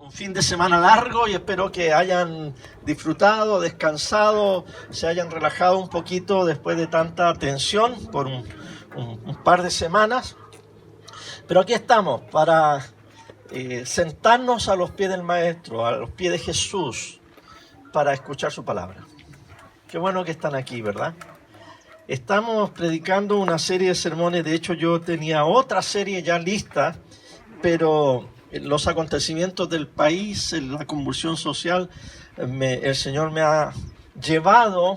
un fin de semana largo y espero que hayan disfrutado, descansado, se hayan relajado un poquito después de tanta tensión por un par de semanas. Pero aquí estamos para sentarnos a los pies del Maestro, a los pies de Jesús, para escuchar su palabra. Qué bueno que están aquí, ¿verdad? Estamos predicando una serie de sermones. De hecho, yo tenía otra serie ya lista, pero los acontecimientos del país, la convulsión social, el Señor me ha llevado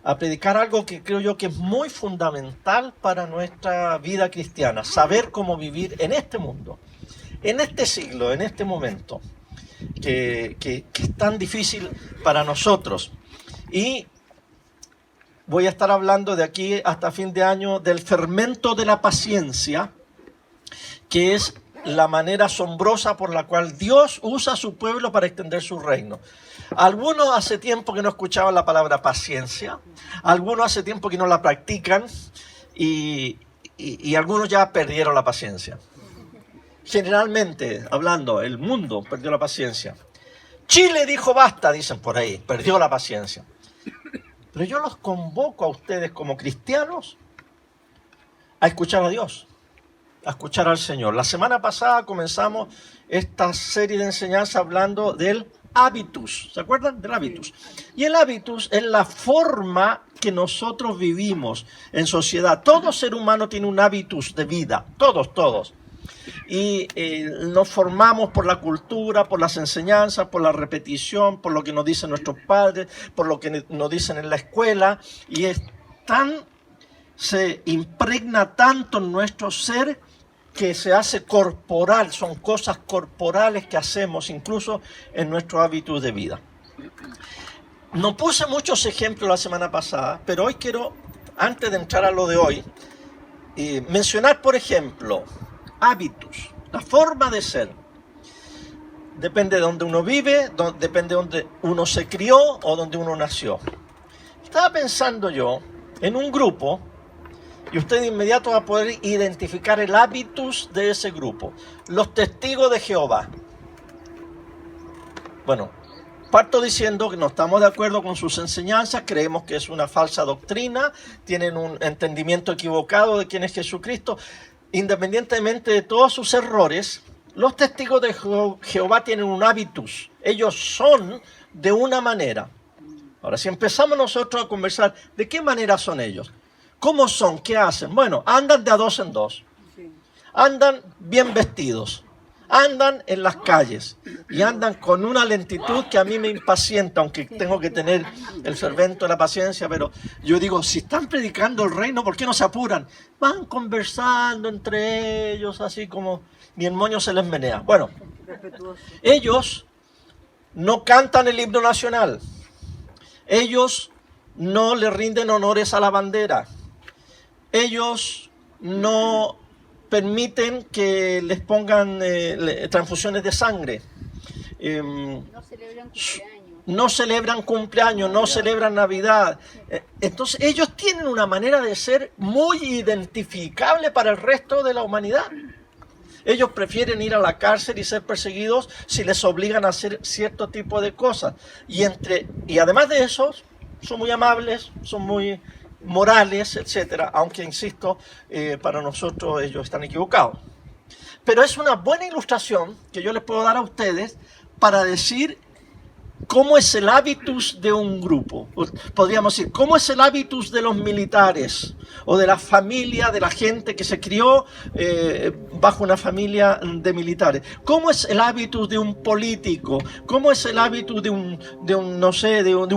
a predicar algo que creo yo que es muy fundamental para nuestra vida cristiana: saber cómo vivir en este mundo, en este siglo, en este momento, que es tan difícil para nosotros. Y voy a estar hablando de aquí hasta fin de año del fermento de la paciencia, que es la manera asombrosa por la cual Dios usa a su pueblo para extender su reino. Algunos hace tiempo que no escuchaban la palabra paciencia, algunos hace tiempo que no la practican y algunos ya perdieron la paciencia. Generalmente hablando, el mundo perdió la paciencia. Chile dijo basta, dicen por ahí, perdió la paciencia. Pero yo los convoco a ustedes como cristianos a escuchar a Dios, a escuchar al Señor. La semana pasada comenzamos esta serie de enseñanza hablando del hábitus. ¿Se acuerdan del hábitus? Y el hábitus es la forma que nosotros vivimos en sociedad. Todo ser humano tiene un hábitus de vida, todos. Y nos formamos por la cultura, por las enseñanzas, por la repetición, por lo que nos dicen nuestros padres, por lo que nos dicen en la escuela, y se impregna tanto en nuestro ser que se hace corporal. Son cosas corporales que hacemos incluso en nuestro hábito de vida. No puse muchos ejemplos la semana pasada, pero hoy quiero, antes de entrar a lo de hoy, mencionar, por ejemplo, hábitos, la forma de ser. Depende de donde uno vive, depende de donde uno se crió o donde uno nació. Estaba pensando yo en un grupo, y usted de inmediato va a poder identificar el hábitus de ese grupo: los testigos de Jehová. Bueno, parto diciendo que no estamos de acuerdo con sus enseñanzas, creemos que es una falsa doctrina, tienen un entendimiento equivocado de quién es Jesucristo. Independientemente de todos sus errores, los testigos de Jehová tienen un hábitus. Ellos son de una manera. Ahora, si empezamos nosotros a conversar, ¿de qué manera son ellos? ¿Cómo son? ¿Qué hacen? Bueno, andan de a dos en dos. Andan bien vestidos. Andan en las calles. Y andan con una lentitud que a mí me impacienta, aunque tengo que tener el fervento de la paciencia. Pero yo digo, si están predicando el reino, ¿por qué no se apuran? Van conversando entre ellos, así como ni el moño se les menea. Bueno, ellos no cantan el himno nacional. Ellos no le rinden honores a la bandera. Ellos no permiten que les pongan transfusiones de sangre. No celebran cumpleaños, no celebran Navidad. Entonces ellos tienen una manera de ser muy identificable para el resto de la humanidad. Ellos prefieren ir a la cárcel y ser perseguidos si les obligan a hacer cierto tipo de cosas. Y además de eso, son muy amables, son muy morales, etcétera, aunque insisto, para nosotros ellos están equivocados. Pero es una buena ilustración que yo les puedo dar a ustedes para decir cómo es el hábitus de un grupo. Podríamos decir, cómo es el hábitus de los militares o de la familia, de la gente que se crió bajo una familia de militares. ¿Cómo es el hábitus de un político? ¿Cómo es el hábitus de un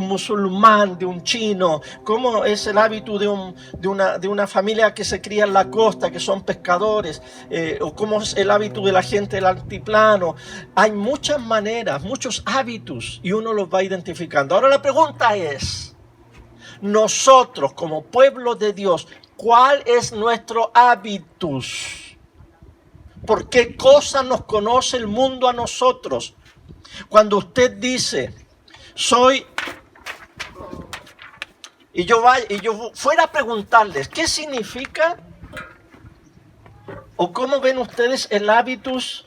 musulmán, de un chino? ¿Cómo es el hábitus de una familia que se cría en la costa, que son pescadores? ¿O cómo es el hábitus de la gente del altiplano? Hay muchas maneras, muchos hábitus, y uno los va identificando. Ahora la pregunta es, nosotros como pueblo de Dios, ¿cuál es nuestro hábitus? ¿Por qué cosa nos conoce el mundo a nosotros? Cuando usted dice, y yo fuera a preguntarles, ¿qué significa? ¿O cómo ven ustedes el hábitus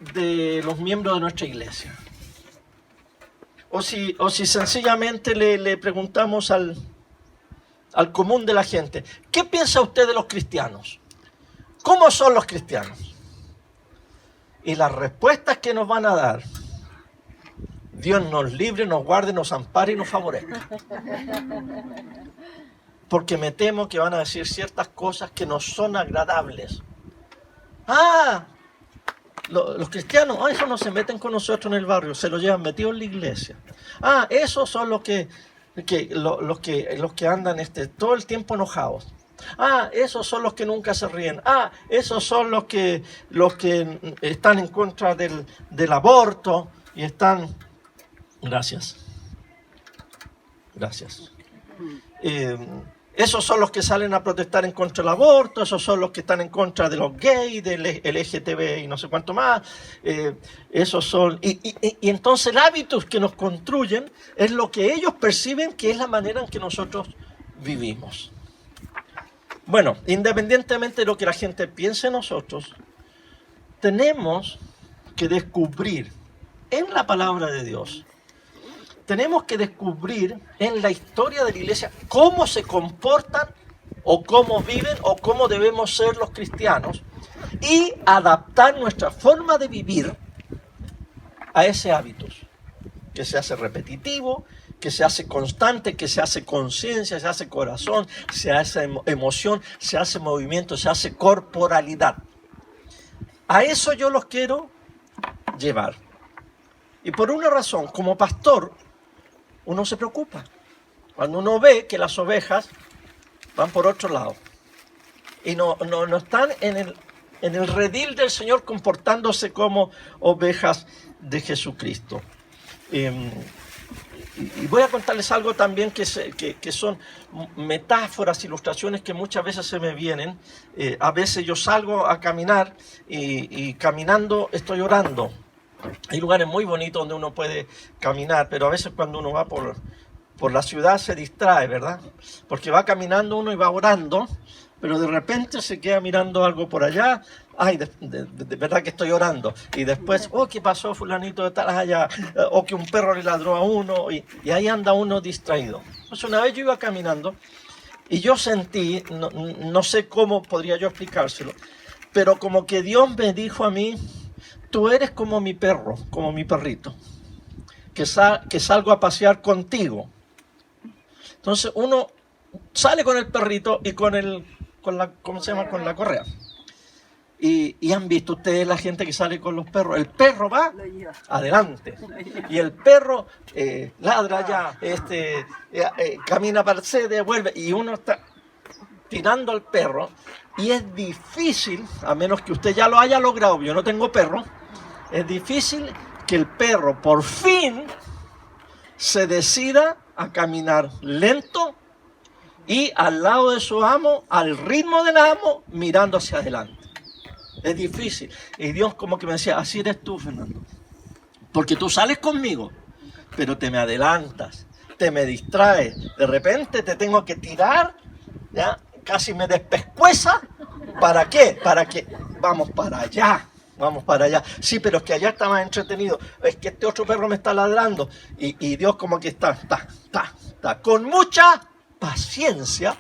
de los miembros de nuestra iglesia. O si sencillamente le preguntamos al común de la gente, ¿qué piensa usted de los cristianos? ¿Cómo son los cristianos? Y las respuestas que nos van a dar, Dios nos libre, nos guarde, nos ampare y nos favorezca. Porque me temo que van a decir ciertas cosas que no son agradables. Los cristianos, esos no se meten con nosotros en el barrio, se lo llevan metido en la iglesia. Esos son los que andan todo el tiempo enojados. Esos son los que nunca se ríen. Esos son los que están en contra del aborto y están... Gracias. Esos son los que salen a protestar en contra del aborto, esos son los que están en contra de los gays, del LGTB y no sé cuánto más. Esos son... Y entonces el hábitos que nos construyen es lo que ellos perciben que es la manera en que nosotros vivimos. Bueno, independientemente de lo que la gente piense de nosotros, tenemos que descubrir en la palabra de Dios, tenemos que descubrir en la historia de la iglesia cómo se comportan o cómo viven o cómo debemos ser los cristianos y adaptar nuestra forma de vivir a ese hábitos, que se hace repetitivo, que se hace constante, que se hace conciencia, se hace corazón, se hace emoción, se hace movimiento, se hace corporalidad. A eso yo los quiero llevar. Y por una razón, como pastor, uno se preocupa cuando uno ve que las ovejas van por otro lado y no están en el redil del Señor comportándose como ovejas de Jesucristo. Y voy a contarles algo también que son metáforas, ilustraciones que muchas veces se me vienen. A veces yo salgo a caminar y caminando estoy orando. Hay lugares muy bonitos donde uno puede caminar, pero a veces cuando uno va por la ciudad se distrae, ¿verdad? Porque va caminando uno y va orando, pero de repente se queda mirando algo por allá. De verdad que estoy orando. Y después, ¿qué pasó fulanito de tal allá? O que un perro le ladró a uno. Y ahí anda uno distraído. Pues una vez yo iba caminando y yo sentí, no sé cómo podría yo explicárselo, pero como que Dios me dijo a mí, tú eres como mi perro, como mi perrito, que salgo a pasear contigo. Entonces uno sale con el perrito y con la correa. Y han visto ustedes la gente que sale con los perros. El perro va adelante y el perro ladra ya, camina para el sede, vuelve y uno está tirando al perro. Y es difícil, a menos que usted ya lo haya logrado, yo no tengo perro, es difícil que el perro por fin se decida a caminar lento y al lado de su amo, al ritmo del amo, mirando hacia adelante. Es difícil. Y Dios como que me decía, así eres tú, Fernando. Porque tú sales conmigo, pero te me adelantas, te me distraes. De repente te tengo que tirar, ya casi me despescueza. ¿Para qué? Para que vamos para allá. Sí, pero es que allá está más entretenido. Es que este otro perro me está ladrando. Y Dios como que está con mucha paciencia,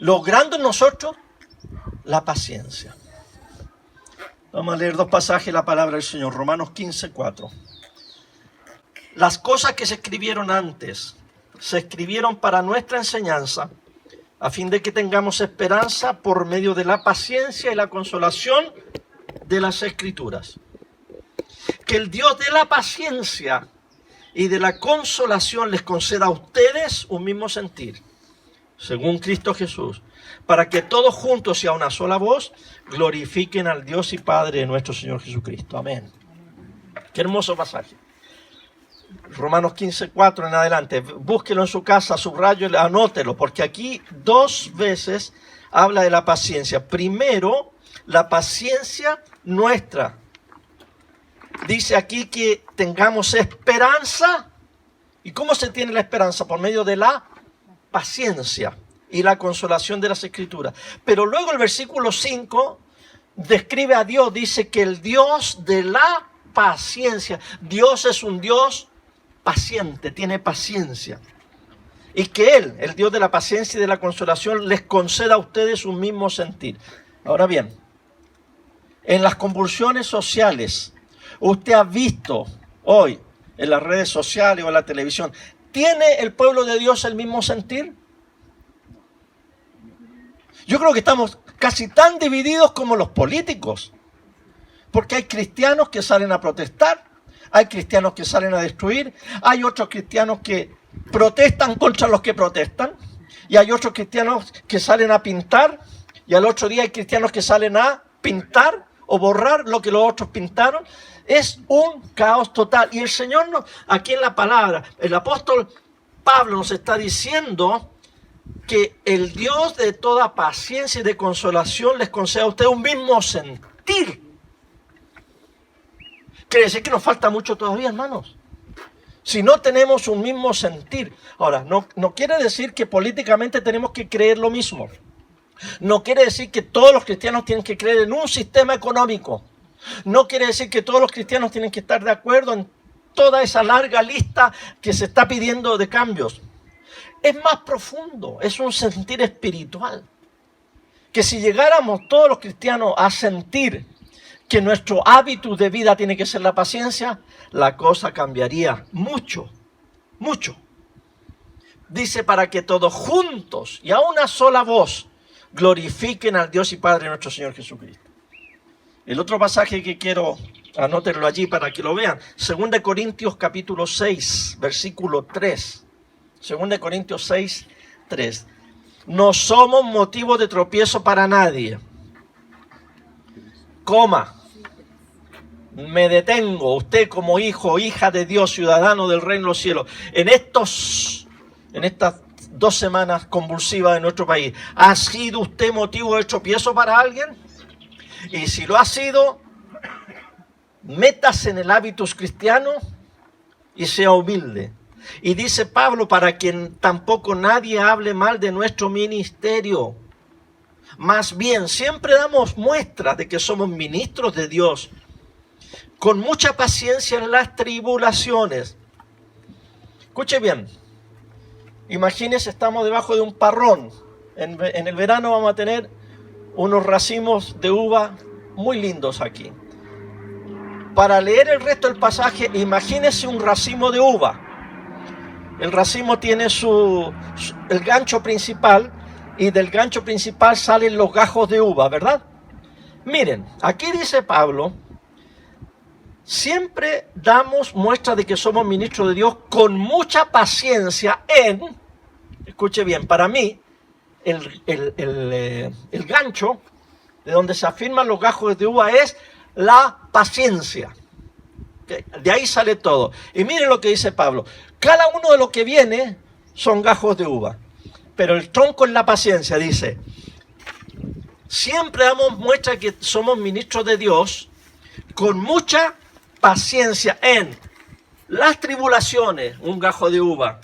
logrando en nosotros la paciencia. Vamos a leer dos pasajes de la palabra del Señor. Romanos 15:4. Las cosas que se escribieron antes, se escribieron para nuestra enseñanza, a fin de que tengamos esperanza por medio de la paciencia y la consolación de las Escrituras. Que el Dios de la paciencia y de la consolación les conceda a ustedes un mismo sentir, según Cristo Jesús, para que todos juntos y a una sola voz glorifiquen al Dios y Padre de nuestro Señor Jesucristo. Amén. Qué hermoso pasaje. Romanos 15:4 en adelante. Búsquelo en su casa, subrayelo, anótelo, porque aquí dos veces habla de la paciencia. Primero, la paciencia nuestra. Dice aquí que tengamos esperanza. ¿Y cómo se tiene la esperanza? Por medio de la paciencia y la consolación de las Escrituras. Pero luego el versículo 5 describe a Dios, dice que el Dios de la paciencia. Dios es un Dios paciente, tiene paciencia. Y que Él, el Dios de la paciencia y de la consolación, les conceda a ustedes un mismo sentir. Ahora bien, en las convulsiones sociales, usted ha visto hoy en las redes sociales o en la televisión, ¿tiene el pueblo de Dios el mismo sentir? Yo creo que estamos casi tan divididos como los políticos, porque hay cristianos que salen a protestar, hay cristianos que salen a destruir, hay otros cristianos que protestan contra los que protestan, y hay otros cristianos que salen a pintar, y al otro día hay cristianos que salen a pintar o borrar lo que los otros pintaron. Es un caos total. Y el Señor, aquí en la palabra, el apóstol Pablo nos está diciendo que el Dios de toda paciencia y de consolación les conceda a ustedes un mismo sentir. Quiere decir que nos falta mucho todavía, hermanos. Si no tenemos un mismo sentir. Ahora, no quiere decir que políticamente tenemos que creer lo mismo. No quiere decir que todos los cristianos tienen que creer en un sistema económico. No quiere decir que todos los cristianos tienen que estar de acuerdo en toda esa larga lista que se está pidiendo de cambios. Es más profundo, es un sentir espiritual. Que si llegáramos todos los cristianos a sentir que nuestro hábito de vida tiene que ser la paciencia, la cosa cambiaría mucho, mucho. Dice, para que todos juntos y a una sola voz glorifiquen al Dios y Padre de nuestro Señor Jesucristo. El otro pasaje que quiero, anótenlo allí para que lo vean, 2 Corintios capítulo 6, versículo 3. 2 Corintios 6, 3. No somos motivo de tropiezo para nadie. Me detengo, usted como hijo o hija de Dios, ciudadano del reino de los cielos, en estas 2 semanas convulsivas de nuestro país, ¿ha sido usted motivo de tropiezo para alguien? Y si lo ha sido, métase en el hábitus cristiano y sea humilde. Y dice Pablo, para que tampoco nadie hable mal de nuestro ministerio. Más bien, siempre damos muestra de que somos ministros de Dios, con mucha paciencia en las tribulaciones. Escuche bien, imagínese, estamos debajo de un parrón. En el verano vamos a tener unos racimos de uva muy lindos aquí. Para leer el resto del pasaje, imagínese un racimo de uva. El racimo tiene el gancho principal, y del gancho principal salen los gajos de uva, ¿verdad? Miren, aquí dice Pablo, siempre damos muestra de que somos ministros de Dios con mucha paciencia escuche bien, para mí, el gancho de donde se afirman los gajos de uva es la paciencia. De ahí sale todo. Y miren lo que dice Pablo. Cada uno de los que viene son gajos de uva. Pero el tronco es la paciencia, dice. Siempre damos muestra de que somos ministros de Dios con mucha paciencia en las tribulaciones, un gajo de uva.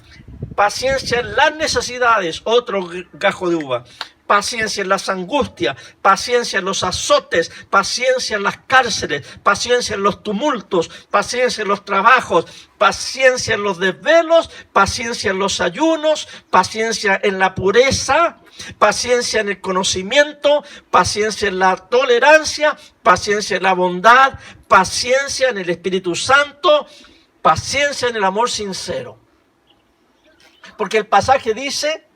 Paciencia en las necesidades, otro gajo de uva. Paciencia en las angustias, paciencia en los azotes, paciencia en las cárceles, paciencia en los tumultos, paciencia en los trabajos, paciencia en los desvelos, paciencia en los ayunos, paciencia en la pureza, paciencia en el conocimiento, paciencia en la tolerancia, paciencia en la bondad, paciencia en el Espíritu Santo, paciencia en el amor sincero. Porque el pasaje dice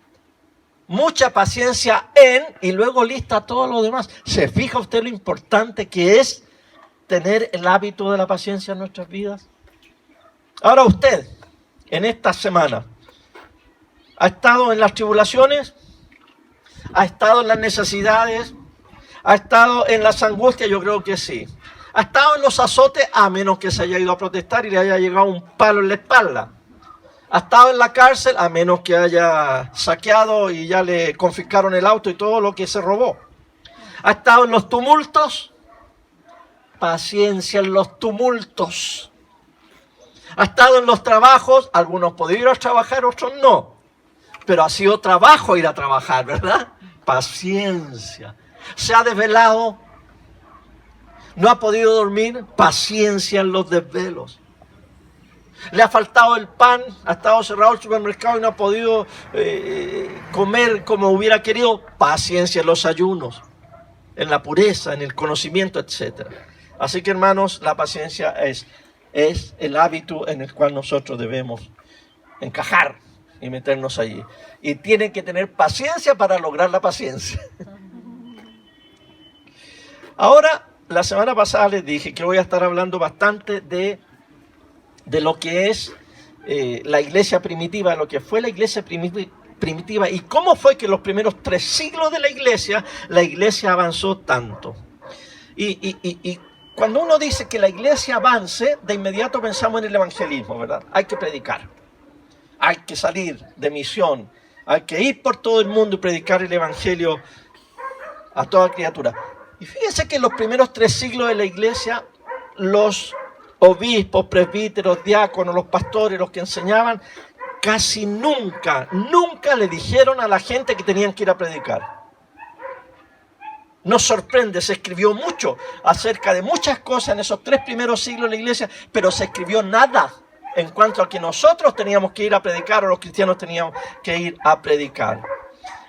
mucha paciencia y luego lista todo lo demás. ¿Se fija usted lo importante que es tener el hábito de la paciencia en nuestras vidas? Ahora usted, en esta semana, ¿ha estado en las tribulaciones? ¿Ha estado en las necesidades? ¿Ha estado en las angustias? Yo creo que sí. ¿Ha estado en los azotes? A menos que se haya ido a protestar y le haya llegado un palo en la espalda. ¿Ha estado en la cárcel? A menos que haya saqueado y ya le confiscaron el auto y todo lo que se robó. ¿Ha estado en los tumultos? Paciencia en los tumultos. ¿Ha estado en los trabajos? Algunos podrían ir a trabajar, otros no. Pero ha sido trabajo ir a trabajar, ¿verdad? Paciencia. ¿Se ha desvelado? No ha podido dormir, paciencia en los desvelos. Le ha faltado el pan, ha estado cerrado el supermercado y no ha podido comer como hubiera querido, paciencia en los ayunos, en la pureza, en el conocimiento, etc. Así que, hermanos, la paciencia es el hábito en el cual nosotros debemos encajar y meternos allí. Y tienen que tener paciencia para lograr la paciencia. Ahora, la semana pasada les dije que voy a estar hablando bastante de lo que es la iglesia primitiva, lo que fue la iglesia primitiva y cómo fue que en los primeros 3 siglos de la iglesia avanzó tanto. Y cuando uno dice que la iglesia avance, de inmediato pensamos en el evangelismo, ¿verdad? Hay que predicar, hay que salir de misión, hay que ir por todo el mundo y predicar el evangelio a toda criatura. Y fíjense que en los primeros 3 siglos de la iglesia, los obispos, presbíteros, diáconos, los pastores, los que enseñaban, casi nunca le dijeron a la gente que tenían que ir a predicar. Nos sorprende, se escribió mucho acerca de muchas cosas en esos 3 primeros siglos de la iglesia, pero se escribió nada en cuanto a que nosotros teníamos que ir a predicar o los cristianos teníamos que ir a predicar.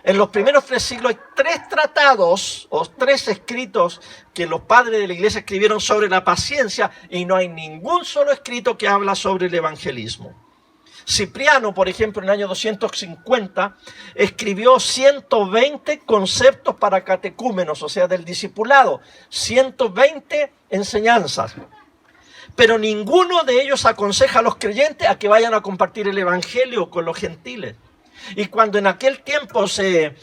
En los primeros 3 siglos hay 3 tratados o 3 escritos que los padres de la iglesia escribieron sobre la paciencia y no hay ningún solo escrito que habla sobre el evangelismo. Cipriano, por ejemplo, en el año 250, escribió 120 conceptos para catecúmenos, o sea, del discipulado, 120 enseñanzas. Pero ninguno de ellos aconseja a los creyentes a que vayan a compartir el evangelio con los gentiles. Y cuando en aquel tiempo se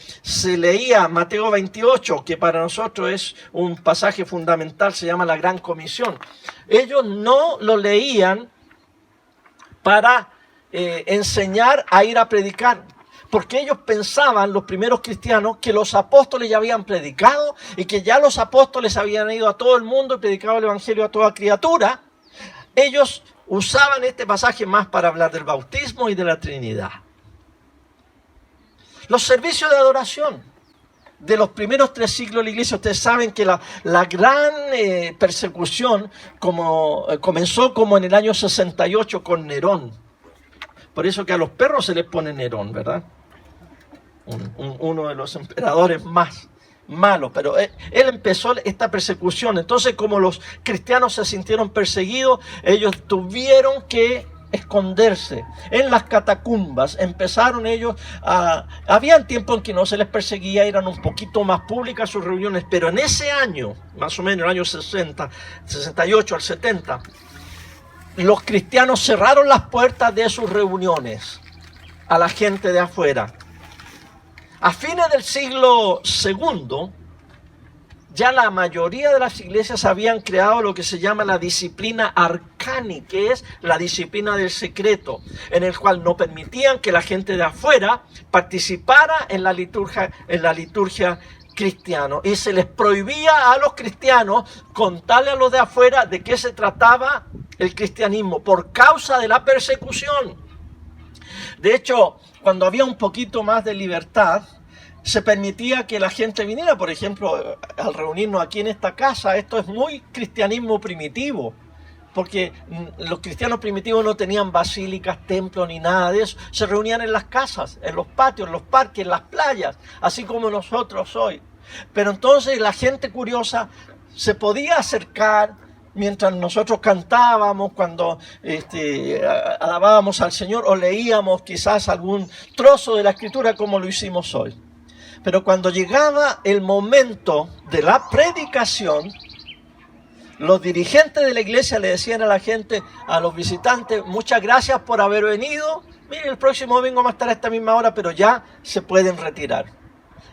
leía Mateo 28, que para nosotros es un pasaje fundamental, se llama la Gran Comisión, ellos no lo leían para enseñar a ir a predicar, porque ellos pensaban, los primeros cristianos, que los apóstoles ya habían predicado y que ya los apóstoles habían ido a todo el mundo y predicado el evangelio a toda criatura. Ellos usaban este pasaje más para hablar del bautismo y de la Trinidad. Los servicios de adoración de los primeros 3 siglos de la iglesia, ustedes saben que la gran persecución comenzó como en el año 68 con Nerón. Por eso que a los perros se les pone Nerón, ¿verdad? Uno de los emperadores más malos, pero él empezó esta persecución. Entonces, como los cristianos se sintieron perseguidos, ellos tuvieron que esconderse en las catacumbas. Empezaron ellos habían tiempo en que no se les perseguía, eran un poquito más públicas sus reuniones, pero en ese año, más o menos el año 60, 68 al 70, los cristianos cerraron las puertas de sus reuniones a la gente de afuera. A fines del siglo II, ya la mayoría de las iglesias habían creado lo que se llama la disciplina arcani, que es la disciplina del secreto, en el cual no permitían que la gente de afuera participara en la liturgia cristiana. Y se les prohibía a los cristianos contarle a los de afuera de qué se trataba el cristianismo, por causa de la persecución. De hecho, cuando había un poquito más de libertad, se permitía que la gente viniera, por ejemplo, al reunirnos aquí en esta casa. Esto es muy cristianismo primitivo, porque los cristianos primitivos no tenían basílicas, templos ni nada de eso. Se reunían en las casas, en los patios, en los parques, en las playas, así como nosotros hoy. Pero entonces la gente curiosa se podía acercar mientras nosotros cantábamos, cuando alabábamos al Señor o leíamos quizás algún trozo de la Escritura como lo hicimos hoy. Pero cuando llegaba el momento de la predicación, los dirigentes de la iglesia le decían a la gente, a los visitantes, muchas gracias por haber venido. Miren, el próximo domingo va a estar a esta misma hora, pero ya se pueden retirar.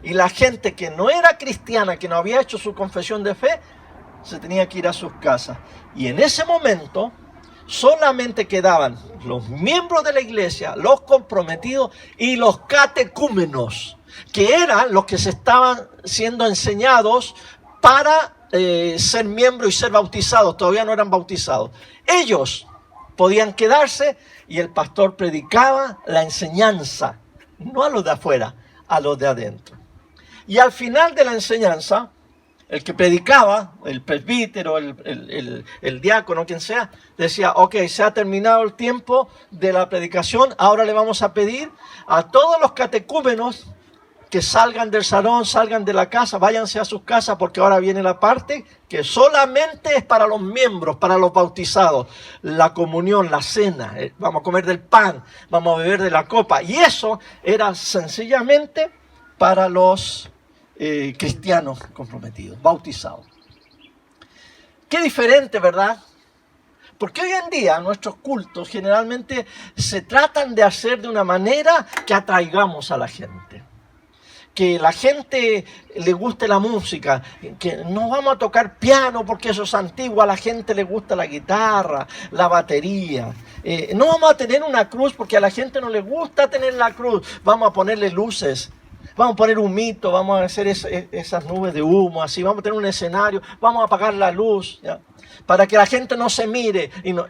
Y la gente que no era cristiana, que no había hecho su confesión de fe, se tenía que ir a sus casas. Y en ese momento solamente quedaban los miembros de la iglesia, los comprometidos y los catecúmenos, que eran los que se estaban siendo enseñados para ser miembros y ser bautizados. Todavía no eran bautizados. Ellos podían quedarse y el pastor predicaba la enseñanza, no a los de afuera, a los de adentro. Y al final de la enseñanza, el que predicaba, el presbítero, el diácono, quien sea, decía, ok, se ha terminado el tiempo de la predicación, ahora le vamos a pedir a todos los catecúmenos que salgan del salón, salgan de la casa, váyanse a sus casas, porque ahora viene la parte que solamente es para los miembros, para los bautizados, la comunión, la cena, vamos a comer del pan, vamos a beber de la copa, y eso era sencillamente para los cristianos comprometidos, bautizados. Qué diferente, ¿verdad? Porque hoy en día nuestros cultos generalmente se tratan de hacer de una manera que atraigamos a la gente. Que la gente le guste la música, que no vamos a tocar piano porque eso es antiguo, a la gente le gusta la guitarra, la batería. No vamos a tener una cruz porque a la gente no le gusta tener la cruz, vamos a ponerle luces. Vamos a poner un mito, vamos a hacer esas nubes de humo, así, vamos a tener un escenario, vamos a apagar la luz, ¿ya? Para que la gente no se mire y no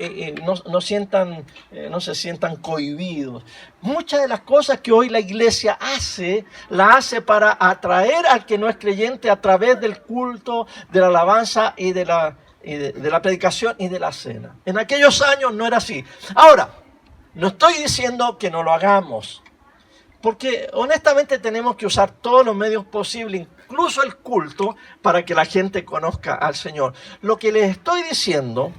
se sientan cohibidos. Muchas de las cosas que hoy la iglesia hace, la hace para atraer al que no es creyente a través del culto, de la alabanza y de la predicación y de la cena. En aquellos años no era así. Ahora, no estoy diciendo que no lo hagamos. Porque honestamente tenemos que usar todos los medios posibles, incluso el culto, para que la gente conozca al Señor. Lo que les estoy diciendo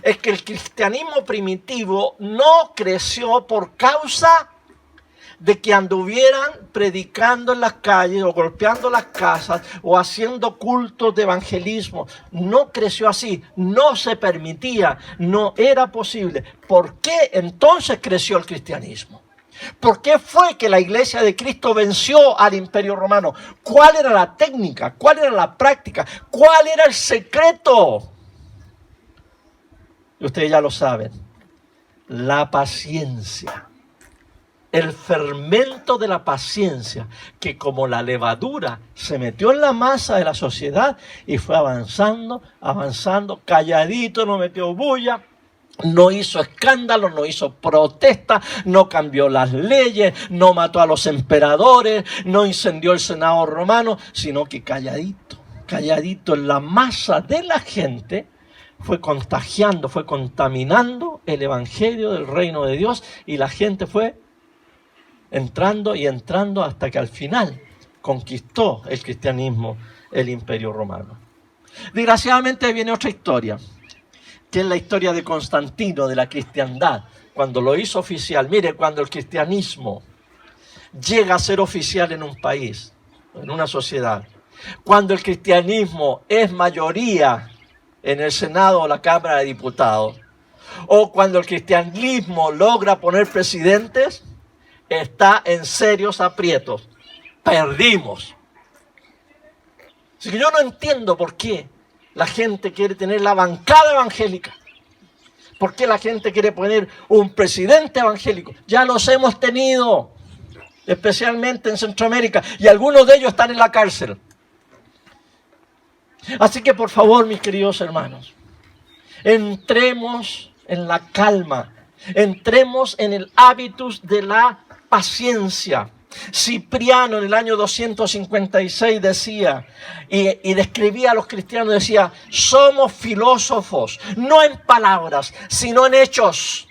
es que el cristianismo primitivo no creció por causa de que anduvieran predicando en las calles o golpeando las casas o haciendo cultos de evangelismo. No creció así, no se permitía, no era posible. ¿Por qué entonces creció el cristianismo? ¿Por qué fue que la iglesia de Cristo venció al Imperio Romano? ¿Cuál era la técnica? ¿Cuál era la práctica? ¿Cuál era el secreto? Y ustedes ya lo saben. La paciencia. El fermento de la paciencia, que como la levadura se metió en la masa de la sociedad y fue avanzando, calladito, no metió bulla. No hizo escándalo, no hizo protesta, no cambió las leyes, no mató a los emperadores, no incendió el Senado romano, sino que calladito en la masa de la gente, fue contagiando, fue contaminando el evangelio del reino de Dios y la gente fue entrando y entrando hasta que al final conquistó el cristianismo el Imperio Romano. Desgraciadamente viene otra historia, que es la historia de Constantino, de la cristiandad, cuando lo hizo oficial. Mire, cuando el cristianismo llega a ser oficial en un país, en una sociedad, cuando el cristianismo es mayoría en el Senado o la Cámara de Diputados, o cuando el cristianismo logra poner presidentes, está en serios aprietos. Perdimos. Así que yo no entiendo por qué la gente quiere tener la bancada evangélica. ¿Por qué la gente quiere poner un presidente evangélico? Ya los hemos tenido, especialmente en Centroamérica, y algunos de ellos están en la cárcel. Así que por favor, mis queridos hermanos, entremos en la calma, entremos en el hábitus de la paciencia. Cipriano en el año 256 decía y describía a los cristianos, decía: somos filósofos, no en palabras, sino en hechos.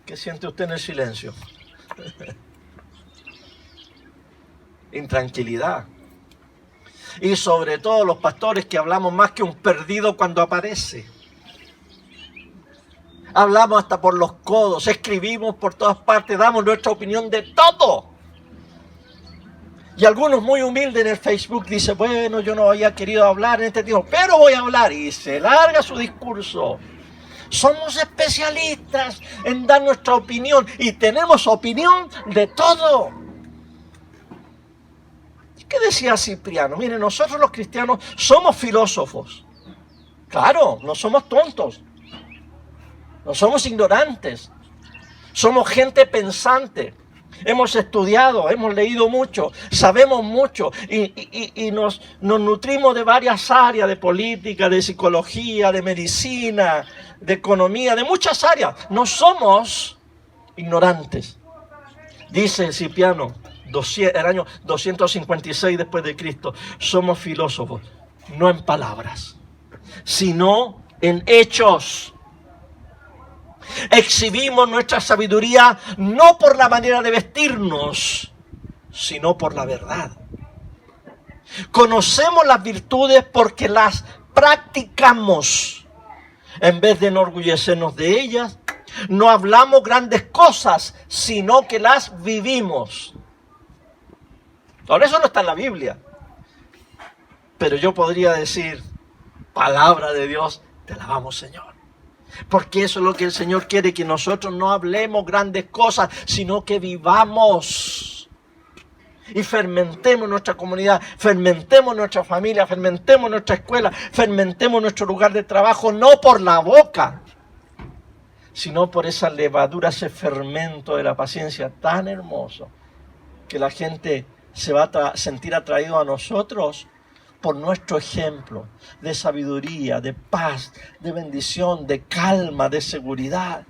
¿Qué siente usted en el silencio? Intranquilidad. Y sobre todo los pastores que hablamos más que un perdido cuando aparece. Hablamos hasta por los codos, escribimos por todas partes, damos nuestra opinión de todo. Y algunos muy humildes en el Facebook dicen: bueno, yo no había querido hablar en este tiempo, pero voy a hablar. Y se larga su discurso. Somos especialistas en dar nuestra opinión y tenemos opinión de todo. ¿Qué decía Cipriano? Miren, nosotros los cristianos somos filósofos. Claro, no somos tontos. No somos ignorantes, somos gente pensante, hemos estudiado, hemos leído mucho, sabemos mucho y nos nutrimos de varias áreas, de política, de psicología, de medicina, de economía, de muchas áreas. No somos ignorantes. Dice Cipriano, el año 256 después de Cristo, somos filósofos, no en palabras, sino en hechos. Exhibimos nuestra sabiduría no por la manera de vestirnos, sino por la verdad. Conocemos las virtudes porque las practicamos. En vez de enorgullecernos de ellas, no hablamos grandes cosas, sino que las vivimos. Ahora eso no está en la Biblia. Pero yo podría decir, palabra de Dios, te alabamos, Señor. Porque eso es lo que el Señor quiere, que nosotros no hablemos grandes cosas, sino que vivamos. Y fermentemos nuestra comunidad, fermentemos nuestra familia, fermentemos nuestra escuela, fermentemos nuestro lugar de trabajo, no por la boca, sino por esa levadura, ese fermento de la paciencia tan hermoso, que la gente se va a sentir atraído a nosotros por nuestro ejemplo de sabiduría, de paz, de bendición, de calma, de seguridad,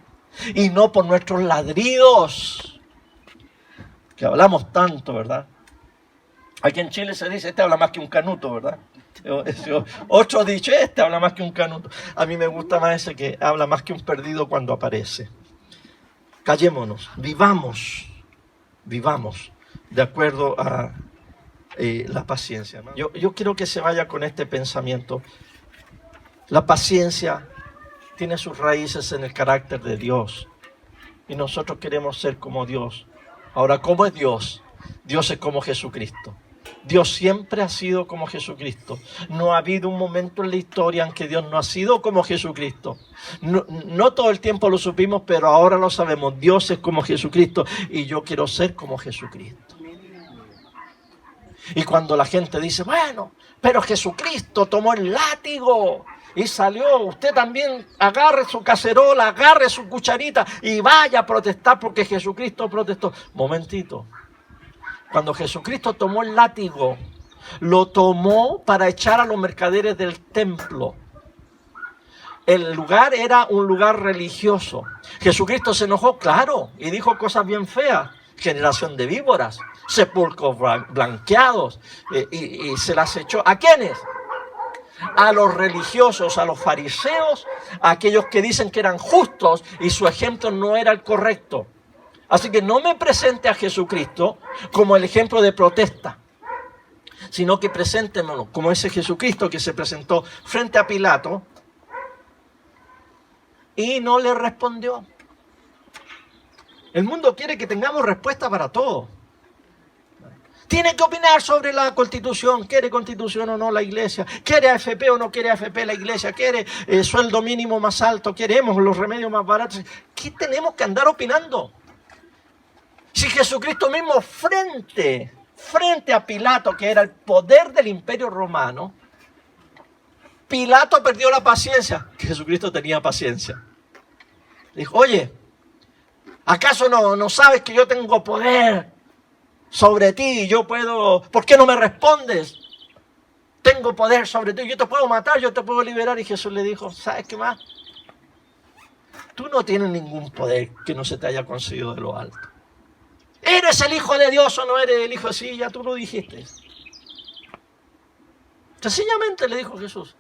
y no por nuestros ladridos, que hablamos tanto, ¿verdad? Aquí en Chile se dice, este habla más que un canuto, ¿verdad? Otro dicho, este habla más que un canuto. A mí me gusta más ese que habla más que un perdido cuando aparece. Callémonos, vivamos de acuerdo a la paciencia. Yo quiero que se vaya con este pensamiento. La paciencia tiene sus raíces en el carácter de Dios. Y nosotros queremos ser como Dios. Ahora, ¿cómo es Dios? Dios es como Jesucristo. Dios siempre ha sido como Jesucristo. No ha habido un momento en la historia en que Dios no ha sido como Jesucristo. No todo el tiempo lo supimos, pero ahora lo sabemos. Dios es como Jesucristo y yo quiero ser como Jesucristo. Y cuando la gente dice, bueno, pero Jesucristo tomó el látigo y salió, usted también agarre su cacerola, agarre su cucharita y vaya a protestar porque Jesucristo protestó. Momentito. Cuando Jesucristo tomó el látigo, lo tomó para echar a los mercaderes del templo. El lugar era un lugar religioso. Jesucristo se enojó, claro, y dijo cosas bien feas. Generación de víboras, sepulcros blanqueados, y se las echó. ¿A quiénes? A los religiosos, a los fariseos, a aquellos que dicen que eran justos y su ejemplo no era el correcto. Así que no me presente a Jesucristo como el ejemplo de protesta, sino que preséntemelo como ese Jesucristo que se presentó frente a Pilato y no le respondió. El mundo quiere que tengamos respuesta para todo. Tiene que opinar sobre la Constitución. ¿Quiere Constitución o no la Iglesia? ¿Quiere AFP o no quiere AFP la Iglesia? ¿Quiere sueldo mínimo más alto? ¿Queremos los remedios más baratos? ¿Qué tenemos que andar opinando? Si Jesucristo mismo frente a Pilato, que era el poder del Imperio Romano, Pilato perdió la paciencia. Jesucristo tenía paciencia. Dijo, oye, ¿acaso no sabes que yo tengo poder sobre ti y yo puedo? ¿Por qué no me respondes? Tengo poder sobre ti, yo te puedo matar, yo te puedo liberar. Y Jesús le dijo, ¿sabes qué más? Tú no tienes ningún poder que no se te haya concedido de lo alto. ¿Eres el Hijo de Dios o no eres el Hijo? Sí, ya tú lo dijiste. Sencillamente le dijo Jesús.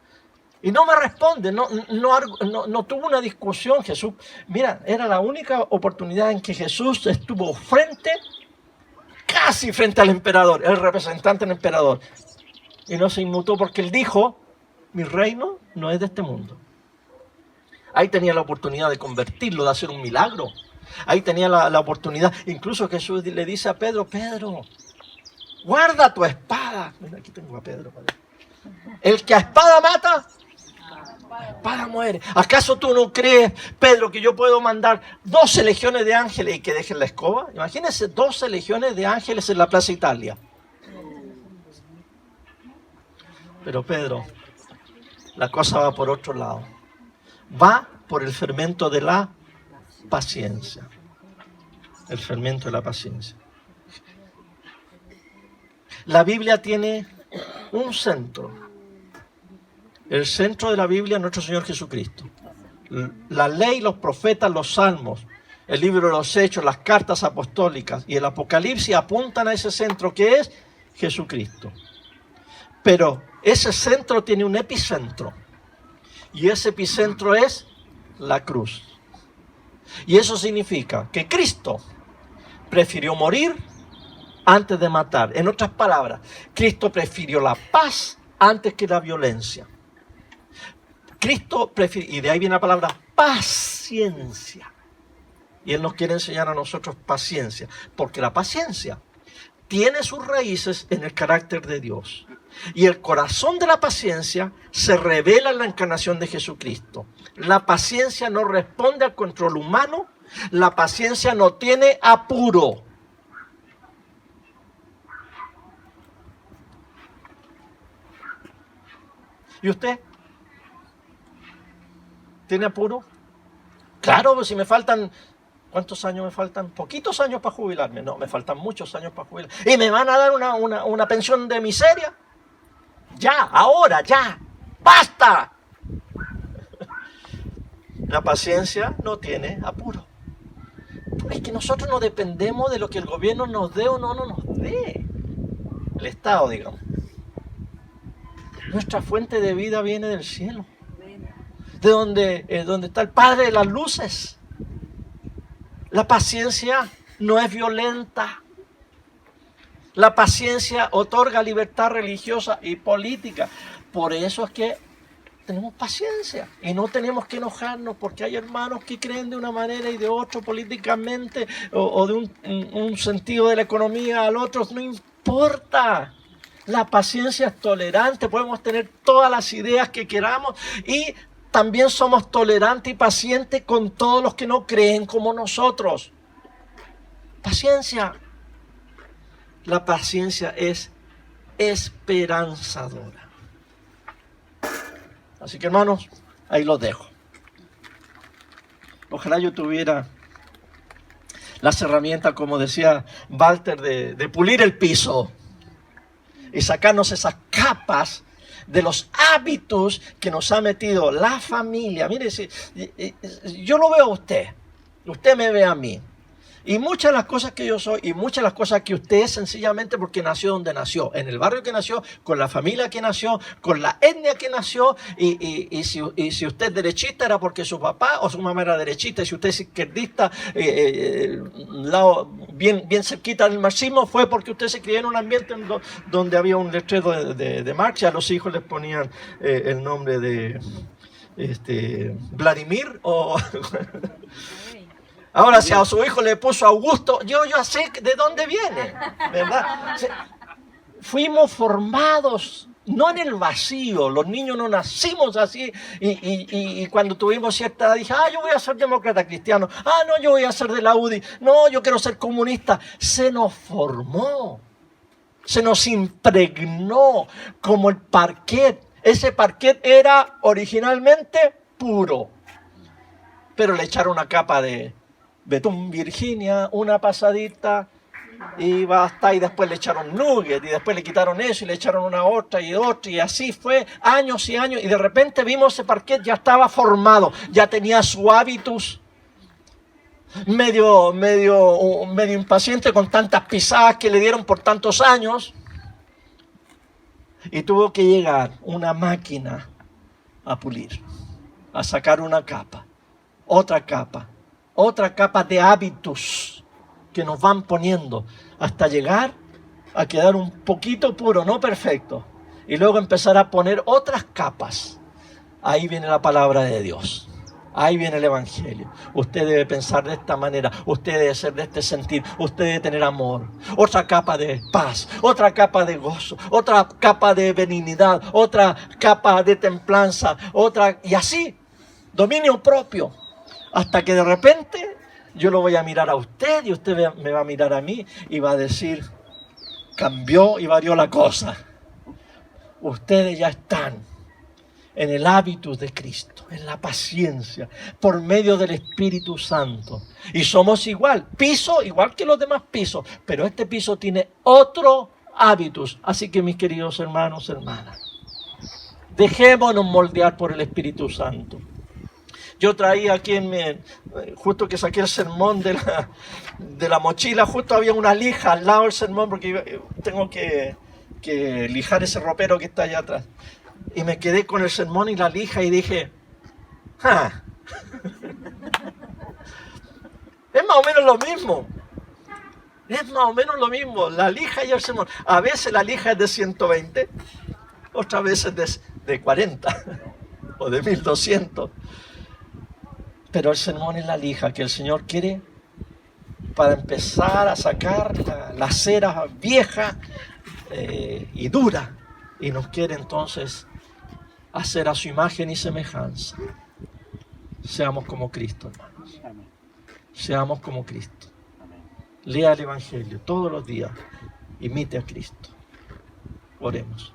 Y no me responde, no tuvo una discusión Jesús. Mira, era la única oportunidad en que Jesús estuvo casi frente al emperador, el representante del emperador. Y no se inmutó porque él dijo, mi reino no es de este mundo. Ahí tenía la oportunidad de convertirlo, de hacer un milagro. Ahí tenía la oportunidad. Incluso Jesús le dice a Pedro, Pedro, guarda tu espada. Mira, aquí tengo a Pedro. El que a espada mata, a espada muere. ¿Acaso tú no crees, Pedro, que yo puedo mandar 12 legiones de ángeles y que dejen la escoba? Imagínense 12 legiones de ángeles en la Plaza Italia. Pero Pedro, la cosa va por otro lado. Va por el fermento de la paciencia. El fermento de la paciencia. La Biblia tiene un centro. El centro de la Biblia es nuestro Señor Jesucristo. La ley, los profetas, los salmos El libro de los Hechos, las cartas apostólicas y el Apocalipsis apuntan a ese centro que es Jesucristo. Pero ese centro tiene un epicentro. Y ese epicentro es la cruz. Y eso significa que Cristo prefirió morir antes de matar. En otras palabras, Cristo prefirió la paz antes que la violencia. Cristo prefirió, y de ahí viene la palabra paciencia. Y Él nos quiere enseñar a nosotros paciencia, porque la paciencia tiene sus raíces en el carácter de Dios. Y el corazón de la paciencia se revela en la encarnación de Jesucristo. La paciencia no responde al control humano, la paciencia no tiene apuro. ¿Y usted? ¿Tiene apuro? Claro, pues si me faltan... ¿Cuántos años me faltan? Poquitos años para jubilarme. No, me faltan muchos años para jubilarme. ¿Y me van a dar una pensión de miseria? Ya, ahora, ya. ¡Basta! La paciencia no tiene apuro. Es que nosotros no dependemos de lo que el gobierno nos dé o no nos dé. El Estado, digamos. Nuestra fuente de vida viene del cielo. De donde está el Padre de las luces. La paciencia no es violenta. La paciencia otorga libertad religiosa y política. Por eso es que tenemos paciencia y no tenemos que enojarnos porque hay hermanos que creen de una manera y de otra políticamente o de un sentido de la economía al otro. No importa. La paciencia es tolerante. Podemos tener todas las ideas que queramos y también somos tolerantes y pacientes con todos los que no creen como nosotros. Paciencia. La paciencia es esperanzadora. Así que hermanos, ahí los dejo. Ojalá yo tuviera las herramientas, como decía Walter, de pulir el piso y sacarnos esas capas de los hábitos que nos ha metido la familia. Mire, yo lo veo a usted me ve a mí. Y muchas de las cosas que yo soy y muchas de las cosas que usted es sencillamente porque nació donde nació, en el barrio que nació, con la familia que nació, con la etnia que nació. Y si usted es derechista era porque su papá o su mamá era derechista. Y si usted es izquierdista, bien cerquita del marxismo, fue porque usted se crió en un ambiente donde había un letrero de Marx y a los hijos les ponían el nombre de Vladimir o... Ahora, si a su hijo le puso Augusto, yo sé de dónde viene, ¿verdad? Fuimos formados, no en el vacío. Los niños no nacimos así y cuando tuvimos cierta edad dije, yo voy a ser demócrata cristiano. No, yo voy a ser de la UDI. No, yo quiero ser comunista. Se nos formó, se nos impregnó como el parquet. Ese parquet era originalmente puro, pero le echaron una capa de betún Virginia, una pasadita y basta, y después le echaron nugget y después le quitaron eso y le echaron una otra y así fue años y años y de repente vimos ese parquet ya estaba formado, ya tenía su hábitus medio impaciente con tantas pisadas que le dieron por tantos años y tuvo que llegar una máquina a pulir, a sacar una capa, otra capa de hábitos que nos van poniendo hasta llegar a quedar un poquito puro, no perfecto, y luego empezar a poner otras capas. Ahí viene la palabra de Dios, ahí viene el evangelio. Usted debe pensar de esta manera, usted debe ser de este sentir, usted debe tener amor, otra capa de paz, otra capa de gozo, otra capa de benignidad, otra capa de templanza, y así, dominio propio. Hasta que de repente yo lo voy a mirar a usted y usted me va a mirar a mí y va a decir, cambió y varió la cosa. Ustedes ya están en el hábitus de Cristo, en la paciencia, por medio del Espíritu Santo. Y somos igual que los demás pisos, pero este piso tiene otro hábitus. Así que mis queridos hermanos, hermanas, dejémonos moldear por el Espíritu Santo. Yo traía aquí justo que saqué el sermón de la mochila, justo había una lija al lado del sermón porque tengo que lijar ese ropero que está allá atrás. Y me quedé con el sermón y la lija y dije, ¡ah! Es más o menos lo mismo. Es más o menos lo mismo, la lija y el sermón. A veces la lija es de 120, otras veces de 40 o de 1200. Pero el sermón es la lija que el Señor quiere para empezar a sacar la cera vieja y dura. Y nos quiere entonces hacer a su imagen y semejanza. Seamos como Cristo, hermanos. Seamos como Cristo. Lea el Evangelio todos los días. Imite a Cristo. Oremos.